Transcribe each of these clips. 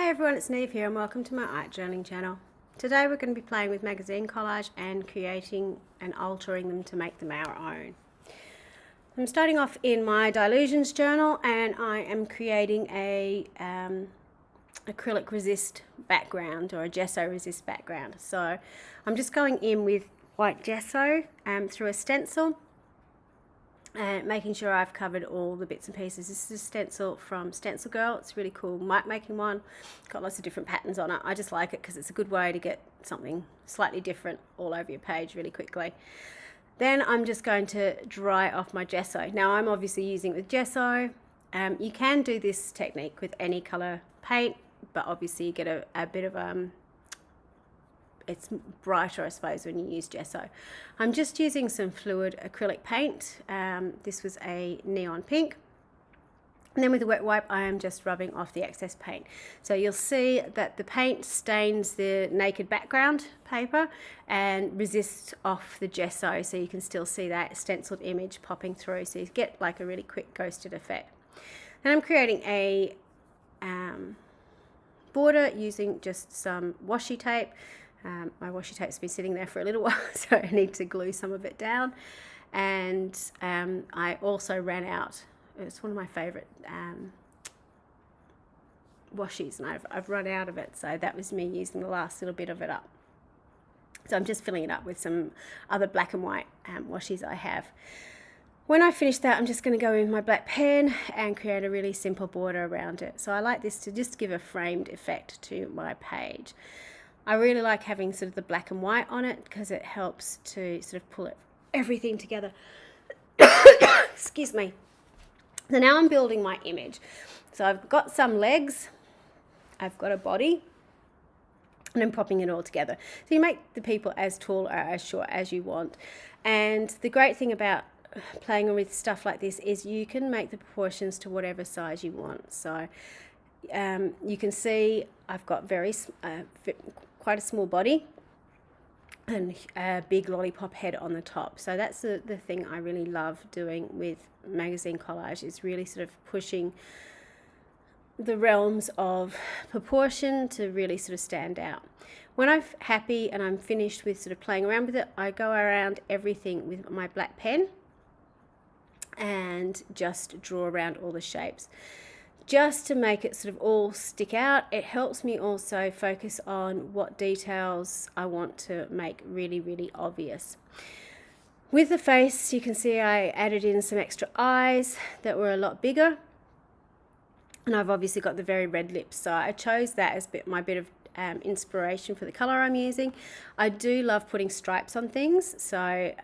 Hi everyone, it's Niamh here and welcome to my art journaling channel. Today we're going to be playing with magazine collage and creating and altering them to make them our own. I'm starting off in my Dilutions journal and I am creating a acrylic resist background or a gesso resist background. So I'm just going in with white gesso through a stencil and making sure I've covered all the bits and pieces. This is a stencil from Stencil Girl. It's really cool mark making one. Got lots of different patterns on it. I just like it because it's a good way to get something slightly different all over your page really quickly. Then I'm just going to dry off my gesso. Now I'm obviously using it with gesso. You can do this technique with any colour paint, but obviously you get a bit of it's brighter, I suppose, when you use gesso. I'm just using some fluid acrylic paint. This was a neon pink. And then with a wet wipe, I am just rubbing off the excess paint. So you'll see that the paint stains the naked background paper and resists off the gesso, so you can still see that stenciled image popping through. So you get like a really quick ghosted effect. Then I'm creating a border using just some washi tape. My washi tape's been sitting there for a little while, so I need to glue some of it down. And I also ran out. It's one of my favourite washies, and I've run out of it, so that was me using the last little bit of it up. So I'm just filling it up with some other black and white washies I have. When I finish that, I'm just going to go in with my black pen and create a really simple border around it. So I like this to just give a framed effect to my page. I really like having sort of the black and white on it because it helps to sort of pull everything together. Excuse me. So now I'm building my image. So I've got some legs, I've got a body, and I'm popping it all together. So you make the people as tall or as short as you want. And the great thing about playing with stuff like this is you can make the proportions to whatever size you want. So you can see I've got quite a small body and a big lollipop head on the top. So that's the thing I really love doing with magazine collage, is really sort of pushing the realms of proportion to really sort of stand out. When I'm happy and I'm finished with sort of playing around with it, I go around everything with my black pen and just draw around all the shapes, just to make it sort of all stick out. It helps me also focus on what details I want to make really, really obvious. With the face, you can see I added in some extra eyes that were a lot bigger, and I've obviously got the very red lips, so I chose that as my bit of inspiration for the colour I'm using. I do love putting stripes on things, so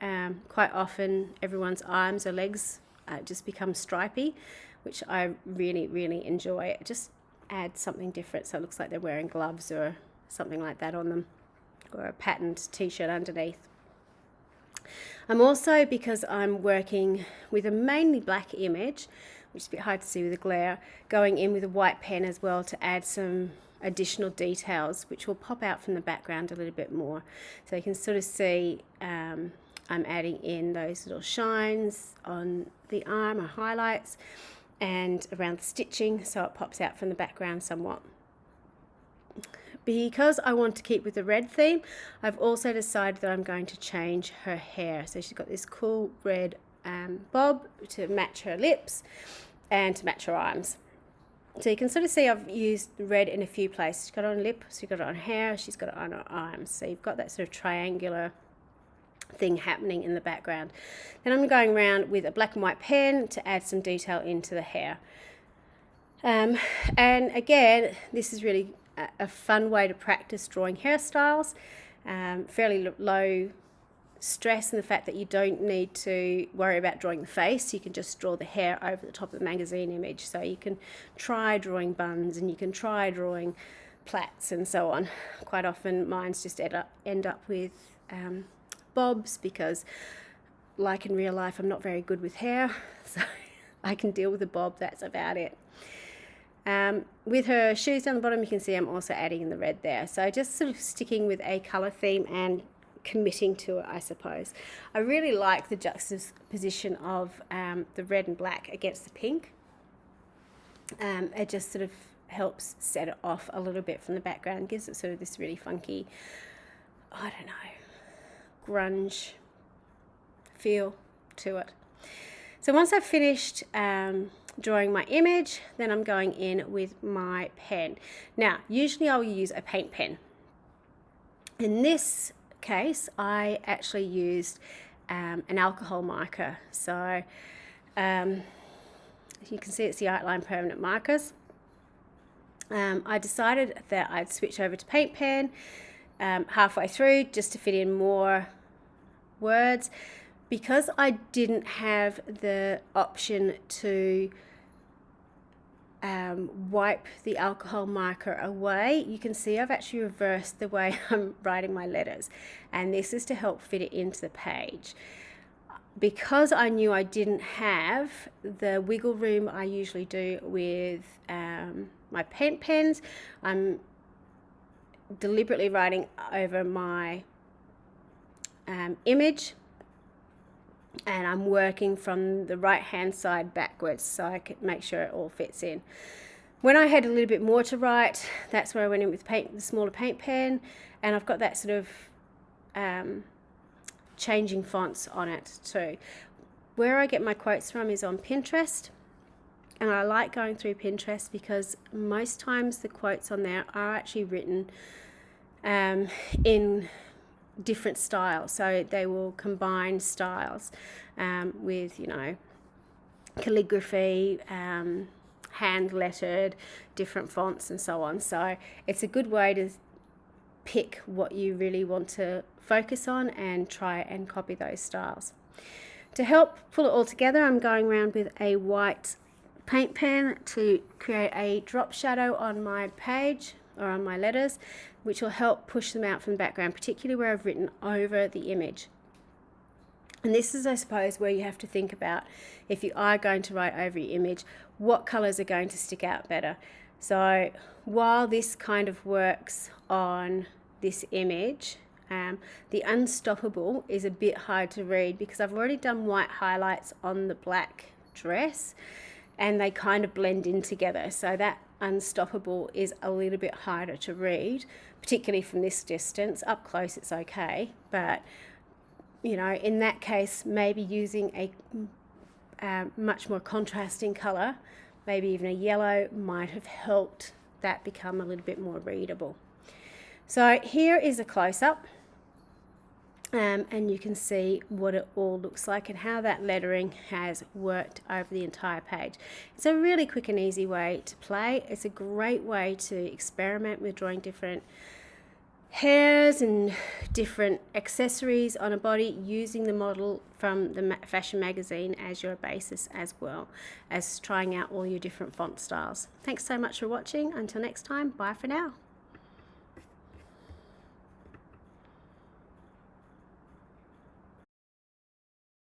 quite often everyone's arms or legs just become stripy, which I really, really enjoy. It just adds something different, so it looks like they're wearing gloves or something like that on them, or a patterned t-shirt underneath. I'm also, because I'm working with a mainly black image, which is a bit hard to see with the glare, going in with a white pen as well to add some additional details which will pop out from the background a little bit more. So you can sort of see I'm adding in those little shines on the arm or highlights and around the stitching, so it pops out from the background somewhat. Because I want to keep with the red theme, I've also decided that I'm going to change her hair. So she's got this cool red bob to match her lips and to match her arms. So you can sort of see I've used red in a few places. She's got it on lip, she's got it on hair, she's got it on her arms. So you've got that sort of triangular thing happening in the background. Then I'm going around with a black and white pen to add some detail into the hair. And again, this is really a fun way to practice drawing hairstyles. Fairly low stress in the fact that you don't need to worry about drawing the face. You can just draw the hair over the top of the magazine image. So you can try drawing buns and you can try drawing plaits and so on. Quite often mine's just end up with bobs, because like in real life I'm not very good with hair, so I can deal with a bob, that's about it. With her shoes down the bottom, you can see I'm also adding in the red there, so just sort of sticking with a colour theme and committing to it, I suppose. I really like the juxtaposition of the red and black against the pink. It just sort of helps set it off a little bit from the background, gives it sort of this really funky, I don't know, grunge feel to it. So once I've finished drawing my image, then I'm going in with my pen. Now, usually I'll use a paint pen. In this case, I actually used an alcohol marker. So you can see it's the Outline Permanent Markers. I decided that I'd switch over to paint pen halfway through just to fit in more words. Because I didn't have the option to wipe the alcohol marker away, you can see I've actually reversed the way I'm writing my letters, and this is to help fit it into the page. Because I knew I didn't have the wiggle room I usually do with my paint pens, I'm deliberately writing over my image, and I'm working from the right hand side backwards so I can make sure it all fits in. When I had a little bit more to write, that's where I went in with the smaller paint pen, and I've got that sort of changing fonts on it too. Where I get my quotes from is on Pinterest, and I like going through Pinterest because most times the quotes on there are actually written in different styles, so they will combine styles with, you know, calligraphy, hand lettered, different fonts and so on. So it's a good way to pick what you really want to focus on and try and copy those styles. To help pull it all together, I'm going around with a white paint pen to create a drop shadow on my page or on my letters, which will help push them out from the background, particularly where I've written over the image. And this is, I suppose, where you have to think about, if you are going to write over your image, what colours are going to stick out better. So while this kind of works on this image, the Unstoppable is a bit hard to read because I've already done white highlights on the black dress and they kind of blend in together. So that Unstoppable is a little bit harder to read, particularly from this distance. Up close it's okay, but you know, in that case, maybe using a much more contrasting colour, maybe even a yellow, might have helped that become a little bit more readable. So here is a close-up, and you can see what it all looks like and how that lettering has worked over the entire page. It's a really quick and easy way to play. It's a great way to experiment with drawing different hairs and different accessories on a body, using the model from the fashion magazine as your basis, as well as trying out all your different font styles. Thanks so much for watching. Until next time, bye for now.